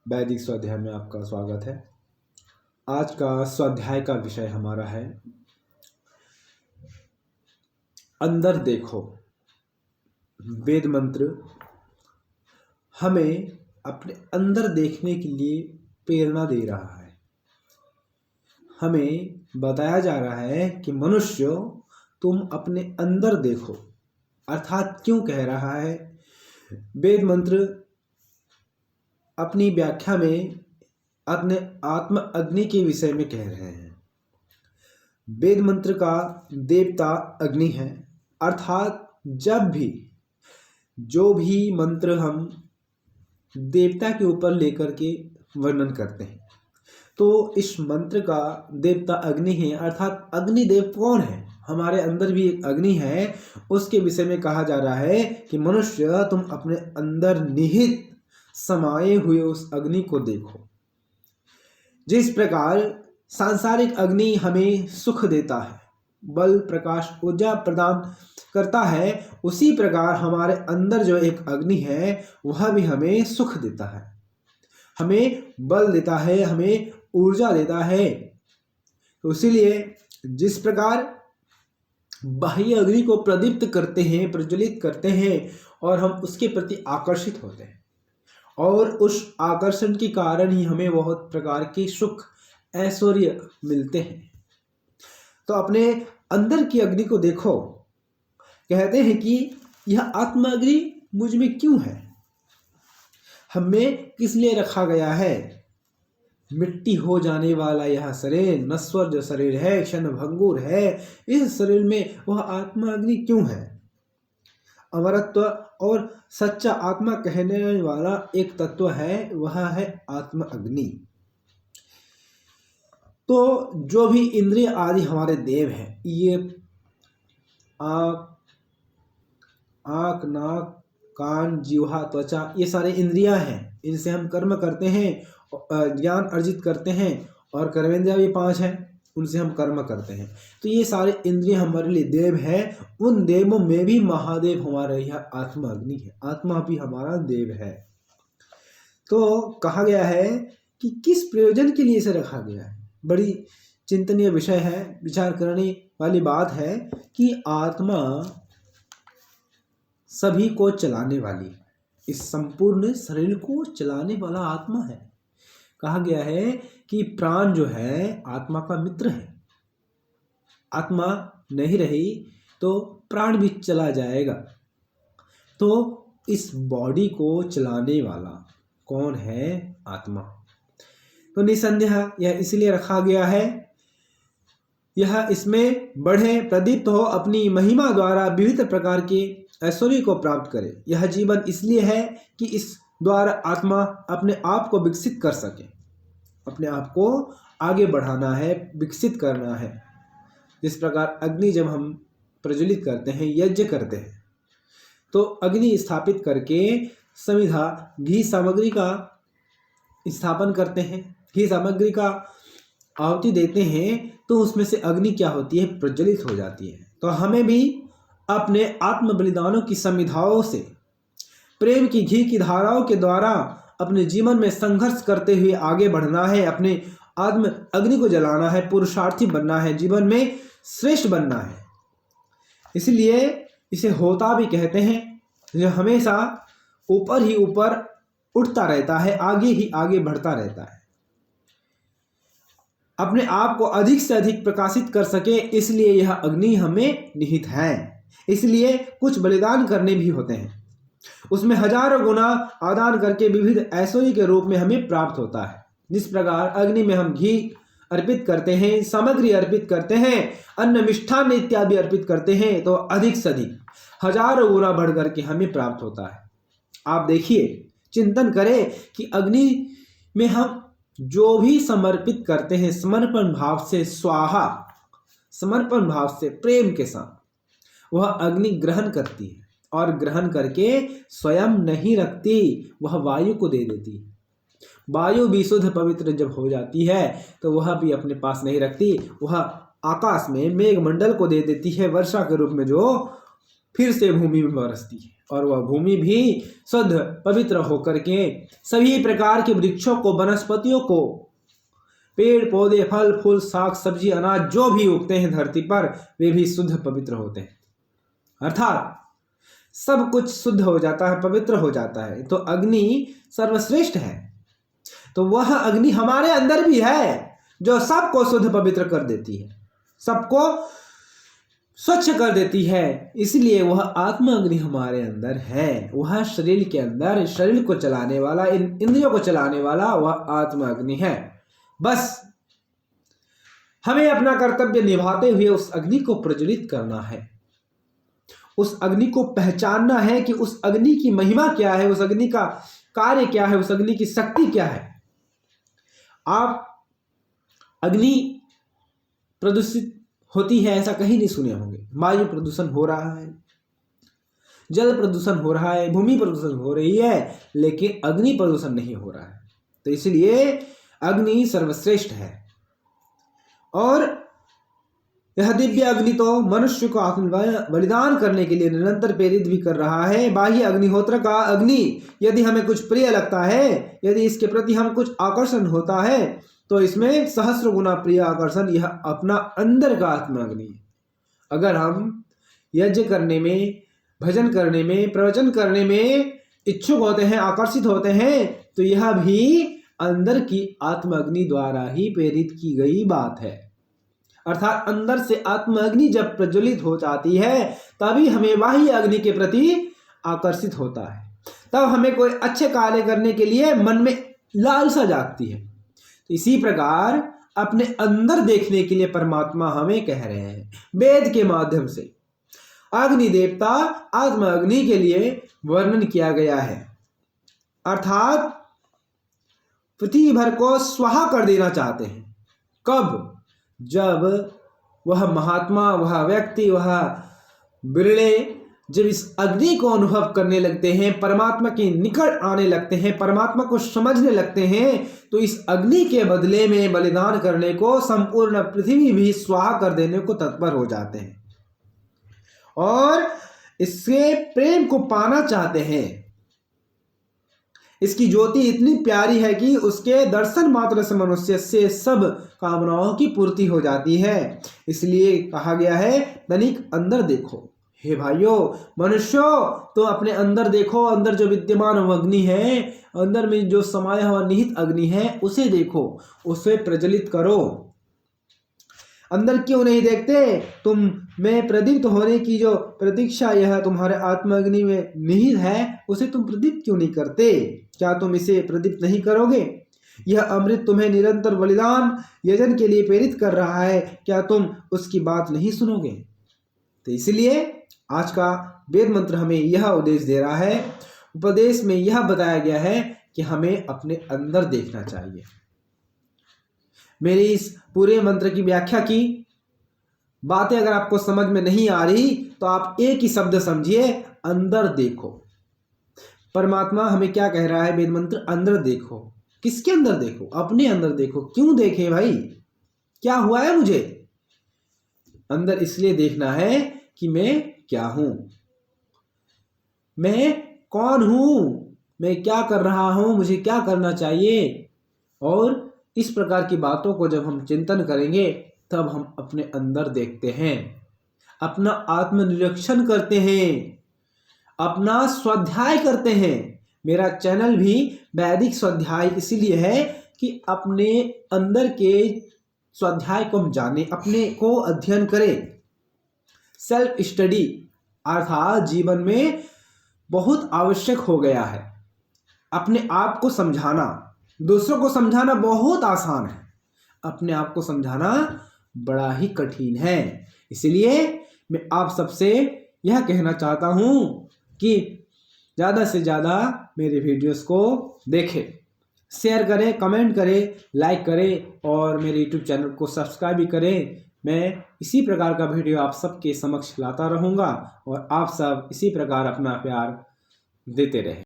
वैदिक स्वाध्याय में आपका स्वागत है। आज का स्वाध्याय का विषय हमारा है अंदर देखो। वेद मंत्र हमें अपने अंदर देखने के लिए प्रेरणा दे रहा है। हमें बताया जा रहा है कि मनुष्य तुम अपने अंदर देखो। अर्थात क्यों कह रहा है? वेद मंत्र अपनी व्याख्या में अपने आत्म अग्नि के विषय में कह रहे हैं। वेद मंत्र का देवता अग्नि है। अर्थात जब भी जो भी मंत्र हम देवता के ऊपर लेकर के वर्णन करते हैं तो इस मंत्र का देवता अग्नि है। अर्थात अग्निदेव कौन है? हमारे अंदर भी एक अग्नि है। उसके विषय में कहा जा रहा है कि मनुष्य तुम अपने अंदर निहित समाये हुए उस अग्नि को देखो। जिस प्रकार सांसारिक अग्नि हमें सुख देता है, बल प्रकाश ऊर्जा प्रदान करता है, उसी प्रकार हमारे अंदर जो एक अग्नि है वह भी हमें सुख देता है, हमें बल देता है, हमें ऊर्जा देता है। तो इसीलिए जिस प्रकार बाह्य अग्नि को प्रदीप्त करते हैं, प्रज्वलित करते हैं और हम उसके प्रति आकर्षित होते हैं और उस आकर्षण के कारण ही हमें बहुत प्रकार के सुख ऐश्वर्य मिलते हैं। तो अपने अंदर की अग्नि को देखो। कहते हैं कि यह आत्मा अग्नि मुझ में क्यों है, हमें किस लिए रखा गया है। मिट्टी हो जाने वाला यह शरीर नश्वर जो शरीर है, क्षण भंगुर है, इस शरीर में वह आत्मा अग्नि क्यों है? अमरत्व और सच्चा आत्मा कहने वाला एक तत्व है, वह है आत्मा अग्नि। तो जो भी इंद्रिय आदि हमारे देव हैं, ये आँख नाक कान जीवा त्वचा, ये सारे इंद्रियां हैं। इनसे हम कर्म करते हैं, ज्ञान अर्जित करते हैं और कर्मेंद्रियां भी 5 हैं, उनसे हम कर्म करते हैं। तो ये सारे इंद्रिय हमारे लिए देव हैं। उन देवों में भी महादेव हमारा यह आत्मा अग्नि है। आत्मा भी हमारा देव है। तो कहा गया है कि किस प्रयोजन के लिए इसे रखा गया है। बड़ी चिंतनीय विषय है, विचार करने वाली बात है कि आत्मा सभी को चलाने वाली, इस संपूर्ण शरीर को चलाने वाला आत्मा है। कहा गया है कि प्राण जो है आत्मा का मित्र है। आत्मा नहीं रही तो प्राण भी चला जाएगा। तो इस बॉडी को चलाने वाला कौन है? आत्मा। तो निसंदेह यह इसलिए रखा गया है, यह इसमें बढ़े, प्रदीप्त हो, अपनी महिमा द्वारा विविध प्रकार के ऐश्वर्य को प्राप्त करे। यह जीवन इसलिए है कि इस द्वारा आत्मा अपने आप को विकसित कर सके, अपने आप को आगे बढ़ाना है, विकसित करना है। जिस प्रकार अग्नि जब हम प्रज्वलित करते हैं, यज्ञ करते हैं, तो अग्नि स्थापित करके समिधा घी सामग्री का स्थापन करते हैं, घी सामग्री का आहुति देते हैं, तो उसमें से अग्नि क्या होती है? प्रज्वलित हो जाती है। तो हमें भी अपने आत्म बलिदानों की समिधाओं से, प्रेम की घी की धाराओं के द्वारा अपने जीवन में संघर्ष करते हुए आगे बढ़ना है, अपने आत्म अग्नि को जलाना है, पुरुषार्थी बनना है, जीवन में श्रेष्ठ बनना है। इसलिए इसे होता भी कहते हैं, जो हमेशा ऊपर ही ऊपर उठता रहता है, आगे ही आगे बढ़ता रहता है, अपने आप को अधिक से अधिक प्रकाशित कर सके। इसलिए यह अग्नि हमें निहित है। इसलिए कुछ बलिदान करने भी होते हैं, उसमें हजारों गुना आदान करके विविध ऐश्वर्य के रूप में हमें प्राप्त होता है। जिस प्रकार अग्नि में हम घी अर्पित करते हैं, सामग्री अर्पित करते हैं, अन्न मिष्ठान इत्यादि अर्पित करते हैं, तो अधिक से अधिक हजारों गुना बढ़ करके हमें प्राप्त होता है। आप देखिए, चिंतन करें कि अग्नि में हम जो भी समर्पित करते हैं, समर्पण भाव से, स्वाहा समर्पण भाव से, प्रेम के साथ, वह अग्नि ग्रहण करती है और ग्रहण करके स्वयं नहीं रखती, वह वायु को दे देती है। वायु भी शुद्ध पवित्र जब हो जाती है तो वह भी अपने पास नहीं रखती, वह आकाश में मेघमंडल को दे देती है, वर्षा के रूप में जो फिर से भूमि में बरसती है और वह भूमि भी शुद्ध पवित्र होकर के सभी प्रकार के वृक्षों को, वनस्पतियों को, पेड़ पौधे, फल फूल, साग सब्जी, अनाज जो भी उगते हैं धरती पर, वे भी शुद्ध पवित्र होते हैं। अर्थात सब कुछ शुद्ध हो जाता है, पवित्र हो जाता है। तो अग्नि सर्वश्रेष्ठ है। तो वह अग्नि हमारे अंदर भी है जो सबको शुद्ध पवित्र कर देती है, सबको स्वच्छ कर देती है। इसलिए वह आत्मा अग्नि हमारे अंदर है। वह शरीर के अंदर, शरीर को चलाने वाला, इंद्रियों को चलाने वाला वह आत्मा अग्नि है। बस हमें अपना कर्तव्य निभाते हुए उस अग्नि को प्रज्वलित करना है, उस अग्नि को पहचानना है कि उस अग्नि की महिमा क्या है, उस अग्नि का कार्य क्या है, उस अग्नि की शक्ति क्या है। आप अग्नि प्रदूषित होती है ऐसा कहीं नहीं सुने होंगे। वायु प्रदूषण हो रहा है, जल प्रदूषण हो रहा है, भूमि प्रदूषण हो रही है, लेकिन अग्नि प्रदूषण नहीं हो रहा है। तो इसलिए अग्नि सर्वश्रेष्ठ है। और यह दिव्य अग्नि तो मनुष्य को आत्म बलिदान करने के लिए निरंतर प्रेरित भी कर रहा है। बाह्य अग्निहोत्र का अग्नि यदि हमें कुछ प्रिय लगता है, यदि इसके प्रति हम कुछ आकर्षण होता है, तो इसमें सहस्र गुना प्रिय आकर्षण यह अपना अंदर का आत्मा अग्नि है। अगर हम यज्ञ करने में, भजन करने में, प्रवचन करने में इच्छुक होते हैं, आकर्षित होते हैं, तो यह भी अंदर की आत्मा अग्नि द्वारा ही प्रेरित की गई बात है। अर्थात अंदर से आत्मा अग्नि जब प्रज्वलित हो जाती है, तभी हमें बाह्य अग्नि के प्रति आकर्षित होता है। तब हमें कोई अच्छे कार्य करने के लिए मन में लालसा जागती है। तो इसी प्रकार अपने अंदर देखने के लिए परमात्मा हमें कह रहे हैं वेद के माध्यम से। अग्नि देवता आत्मा अग्नि के लिए वर्णन किया गया है। अर्थात पृथ्वी भर को स्वाहा कर देना चाहते हैं। कब? जब वह महात्मा, वह व्यक्ति, वह बिरले जब इस अग्नि को अनुभव करने लगते हैं, परमात्मा के निकट आने लगते हैं, परमात्मा को समझने लगते हैं, तो इस अग्नि के बदले में बलिदान करने को संपूर्ण पृथ्वी भी स्वाहा कर देने को तत्पर हो जाते हैं और इससे प्रेम को पाना चाहते हैं। इसकी ज्योति इतनी प्यारी है कि उसके दर्शन मात्र से मनुष्य से सब कामनाओं की पूर्ति हो जाती है। इसलिए कहा गया है तनिक अंदर देखो। हे भाइयों, मनुष्यों, तो अपने अंदर देखो। अंदर जो विद्यमान अग्नि है, अंदर में जो समाया हुआ निहित अग्नि है, उसे देखो, उसे प्रज्वलित करो। अंदर क्यों नहीं देखते? तुम में प्रदीप्त होने की जो प्रतीक्षा यह तुम्हारे आत्माग्नि में निहित है, उसे तुम प्रदीप्त क्यों नहीं करते? क्या तुम इसे प्रदीप्त नहीं करोगे? यह अमृत तुम्हें निरंतर बलिदान यजन के लिए प्रेरित कर रहा है, क्या तुम उसकी बात नहीं सुनोगे? तो इसलिए आज का वेद मंत्र हमें यह उपदेश दे रहा है। उपदेश में यह बताया गया है कि हमें अपने अंदर देखना चाहिए। मेरी इस पूरे मंत्र की व्याख्या की बातें अगर आपको समझ में नहीं आ रही, तो आप एक ही शब्द समझिए, अंदर देखो। परमात्मा हमें क्या कह रहा है वेद मंत्र? अंदर देखो। किसके अंदर देखो? अपने अंदर देखो। क्यों देखें भाई? क्या हुआ है मुझे? अंदर इसलिए देखना है कि मैं क्या हूं, मैं कौन हूं, मैं क्या कर रहा हूं, मुझे क्या करना चाहिए। और इस प्रकार की बातों को जब हम चिंतन करेंगे, तब हम अपने अंदर देखते हैं, अपना आत्मनिरीक्षण करते हैं, अपना स्वाध्याय करते हैं। मेरा चैनल भी वैदिक स्वाध्याय इसलिए है कि अपने अंदर के स्वाध्याय को हम जाने, अपने को अध्ययन करें। सेल्फ स्टडी अर्थात जीवन में बहुत आवश्यक हो गया है। अपने आप को समझाना, दूसरों को समझाना बहुत आसान है, अपने आप को समझाना बड़ा ही कठिन है। इसलिए मैं आप सबसे यह कहना चाहता हूं कि ज़्यादा से ज़्यादा मेरे वीडियोस को देखें, शेयर करें, कमेंट करें, लाइक करें और मेरे यूट्यूब चैनल को सब्सक्राइब भी करें। मैं इसी प्रकार का वीडियो आप सबके समक्ष लाता रहूँगा और आप सब इसी प्रकार अपना प्यार देते रहें।